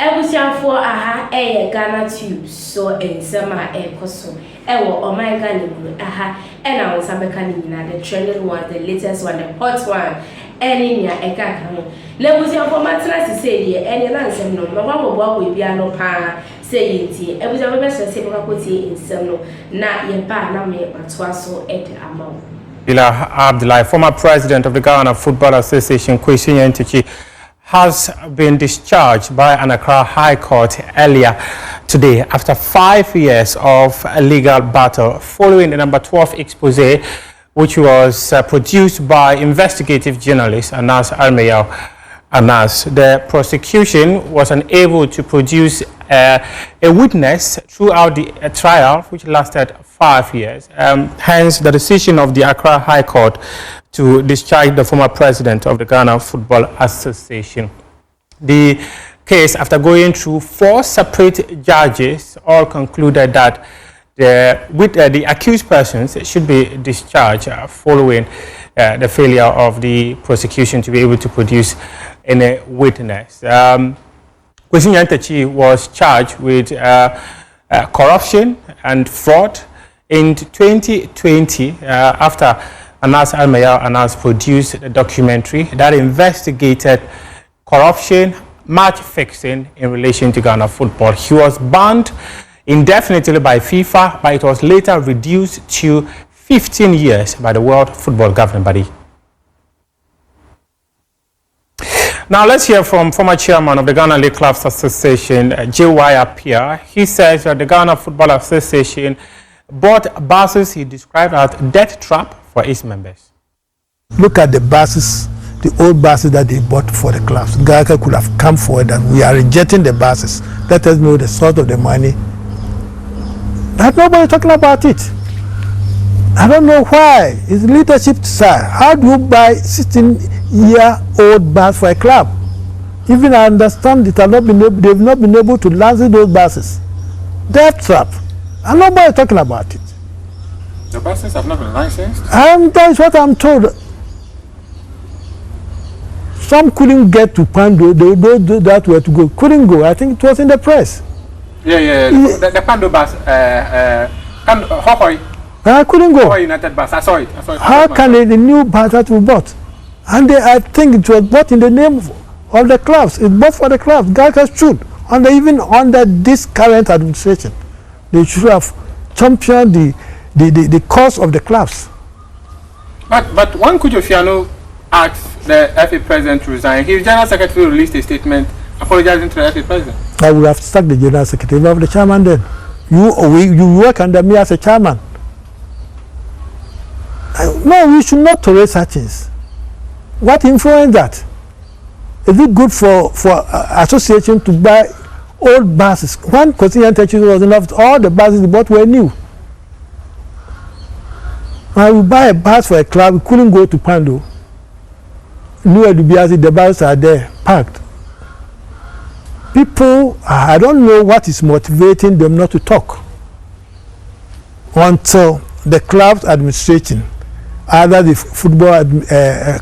Ebusiafo aha Ghanatube so ensema ekoso oh my God aha ena wonsabeka ni nyina the trending one the latest one the hot one eni nya ekaka ho lebusiafo matena sise die eni na nsem no mababo bia no pa say yenti ebusiafo be se beka koti ensem no na ye ba na me atwa so amawo Abdullahi, former president of the Ghana Football Association, Nyantakyi, has been discharged by an Accra High Court earlier today after 5 years of a legal battle following the number 12 expose, which was produced by investigative journalist Anas Almeyao Anas. The prosecution was unable to produce a witness throughout the trial, which lasted 5 years. Hence, the decision of the Accra High Court to discharge the former president of the Ghana Football Association. The case, after going through 4 separate judges, all concluded that the accused persons should be discharged following the failure of the prosecution to be able to produce any witness. Nyantakyi was charged with corruption and fraud in 2020 after Anas Almeyao produced a documentary that investigated corruption, match fixing in relation to Ghana football. He was banned indefinitely by FIFA, but it was later reduced to 15 years by the World Football Governing Body. Now let's hear from former chairman of the Ghana League Clubs Association, J.Y. Appiah. He says that the Ghana Football Association bought buses he described as death trap for its members. Look at the buses, the old buses that they bought for the clubs. Ghana could have come forward and we are rejecting the buses. Let us know the source of the money. But nobody talking about it. I don't know why. It's leadership side. How do you buy 16-year-old bus for a club? Even I understand it, they've not been able to license those buses. Death trap. And nobody talking about it. The buses have not been licensed? That's what I'm told. Some couldn't get to Pando, those that were to go, couldn't go. I think it was in the press. Yeah. The Pando bus, I couldn't go. United bus, I saw it. How can the new bus that we bought? And I think it was bought in the name of the clubs. It's bought for the clubs. Ghana should, even under this current administration, they should have championed the cause of the clubs. But one could ask the FA president to resign. His general secretary released a statement apologizing to the FA president. I would have stuck the general secretary of the chairman then. You work under me as a chairman. No, we should not tolerate such things. What influenced that? Is it good for association to buy old buses? One Nyantakyi was enough. All the buses they bought were new. When we buy a bus for a club, we couldn't go to Pando. New the buses are there, parked. People, I don't know what is motivating them not to talk until the club's administration, either the football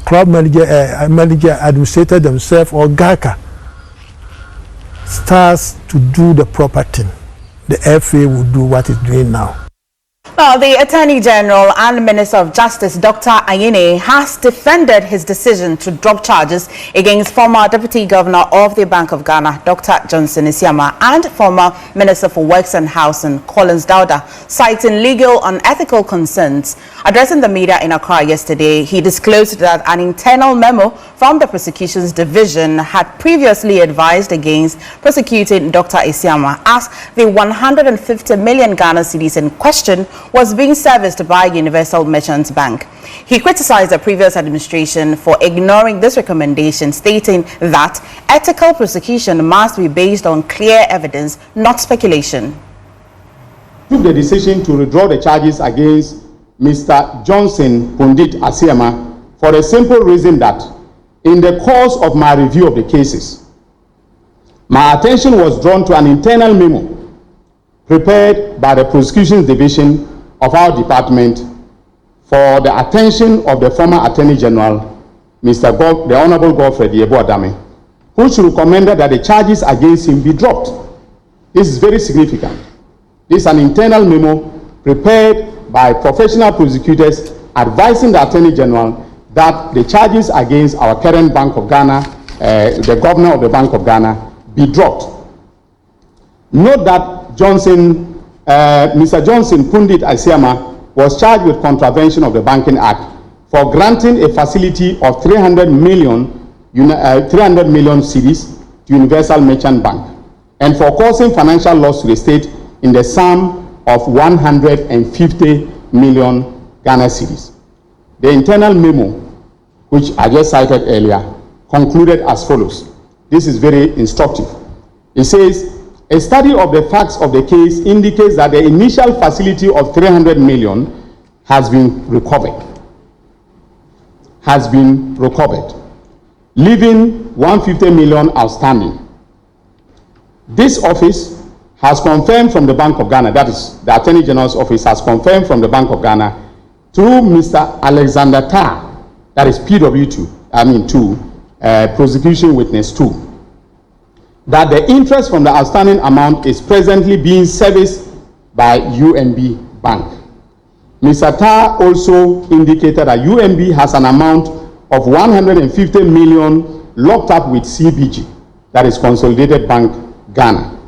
club manager administrator themselves or GACA, starts to do the proper thing. The FA will do what it's doing now. Now, the Attorney General and Minister of Justice, Dr. Ayine, has defended his decision to drop charges against former Deputy Governor of the Bank of Ghana, Dr. Johnson Isiama, and former Minister for Works and Housing, Collins Dauda, citing legal and ethical concerns. Addressing the media in Accra yesterday, he disclosed that an internal memo from the prosecution's division had previously advised against prosecuting Dr. Isiama, as the 150 million Ghana cedis in question was being serviced by Universal Merchant Bank. He criticized the previous administration for ignoring this recommendation, stating that ethical prosecution must be based on clear evidence, not speculation. Took the decision to withdraw the charges against Mr. Johnson Pundit Asiama for the simple reason that in the course of my review of the cases, my attention was drawn to an internal memo prepared by the prosecution division of our department for the attention of the former Attorney General, the Honorable Godfrey Єbo Adame, which recommended that the charges against him be dropped. This is very significant. This is an internal memo prepared by professional prosecutors advising the Attorney General that the charges against our current Bank of Ghana, the governor of the Bank of Ghana, be dropped. Note that Mr. Johnson Pundit Asiama was charged with contravention of the Banking Act for granting a facility of 300 million cedis to Universal Merchant Bank and for causing financial loss to the state in the sum of 150 million Ghana cedis. The internal memo, which I just cited earlier, concluded as follows. This is very instructive. It says, a study of the facts of the case indicates that the initial facility of 300 million has been recovered, leaving 150 million outstanding. This office has confirmed from the Bank of Ghana, that is, the Attorney General's office has confirmed from the Bank of Ghana through Mr. Alexander Tarr, that is PW2, prosecution witness 2, that the interest from the outstanding amount is presently being serviced by UNB Bank. Mr. Tarr also indicated that UNB has an amount of 150 million locked up with CBG, that is Consolidated Bank Ghana.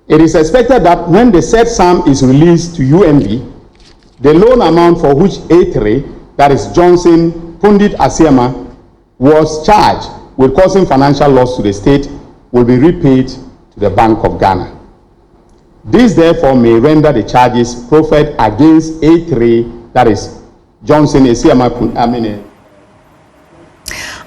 It is expected that when the said sum is released to UNB, the loan amount for which A3, that is Johnson Pundit Asiama, was charged with causing financial loss to the state will be repaid to the Bank of Ghana. This therefore may render the charges proffered against A3, that is Johnson Asiama,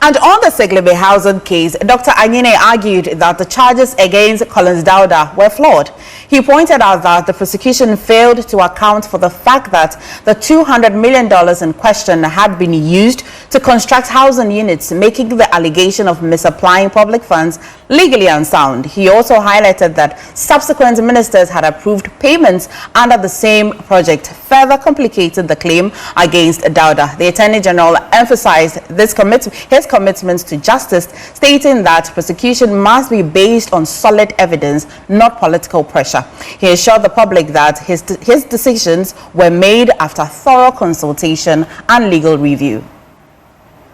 And on the Saglemi housing case, Dr. Anyine argued that the charges against Collins Ďourda were flawed. He pointed out that the prosecution failed to account for the fact that the $200 million in question had been used to construct housing units, making the allegation of misapplying public funds legally unsound. He also highlighted that subsequent ministers had approved payments under the same project, further complicated the claim against Ďourda. The Attorney General emphasized his commitments to justice, stating that prosecution must be based on solid evidence, not political pressure. He assured the public that his decisions were made after thorough consultation and legal review.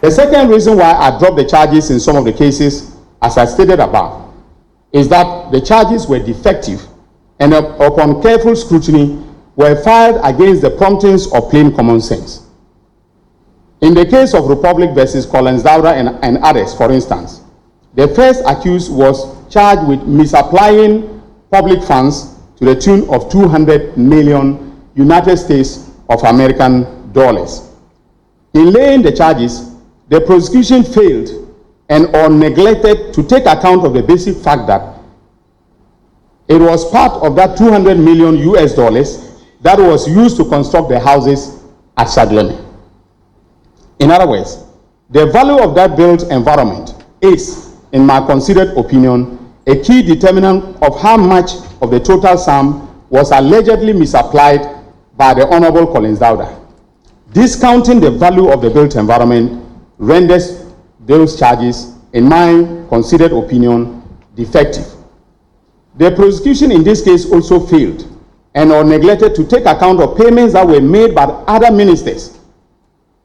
The second reason why I dropped the charges in some of the cases, as I stated above, is that the charges were defective and upon careful scrutiny were filed against the promptings of plain common sense. In the case of Republic versus Collins Ďourda and others, for instance, the first accused was charged with misapplying public funds to the tune of 200 million United States of American dollars. In laying the charges, the prosecution failed and or neglected to take account of the basic fact that it was part of that 200 million US dollars that was used to construct the houses at Saglemi. In other words, the value of that built environment is, in my considered opinion, a key determinant of how much of the total sum was allegedly misapplied by the Honorable Collins Ďourda. Discounting the value of the built environment renders those charges, in my considered opinion, defective. The prosecution in this case also failed and or neglected to take account of payments that were made by other ministers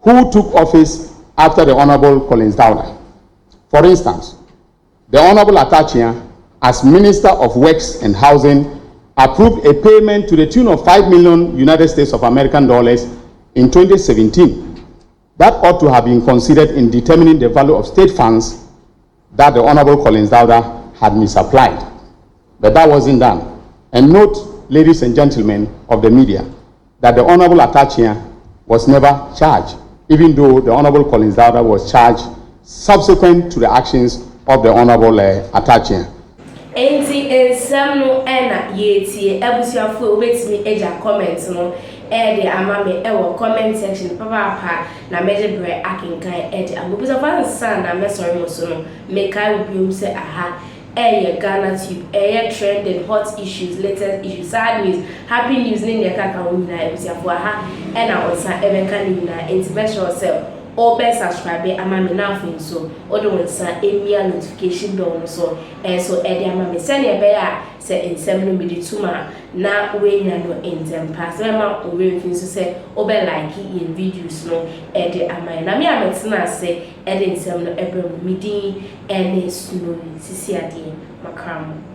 who took office after the Honorable Collins Ďourda. For instance, the Honorable Atachia, as Minister of Works and Housing, approved a payment to the tune of 5 million United States of American dollars in 2017. That ought to have been considered in determining the value of state funds that the Honorable Collins Ďourda had misapplied. But that wasn't done. And note, ladies and gentlemen of the media, that the Honorable Atachia was never charged, even though the Honorable Collins Ďourda was charged subsequent to the actions of the Honorable Atachia. Enti ensem no ena yetie abusuafo obetimi eja comment no de amame ewo comment section papa na meje bre akinkan de abusuafo ansa na mesori mo so no mekai obiom se aha Ghanatube trending hot issues, latest issues, sad news, happy news ni kaka wona abusuafo aha ena onsa ebeka ni na enti make sure yourself or be subscribe ama me na afin so odo wonsa emia notification bell no so so e dey ama me send e be a se ensem no me di tuma na we nya no ensem pass me ma o we fin so se o be like in videos no e dey ama na me ametina se e dey ensem no e be me din ene snow sisi ade makram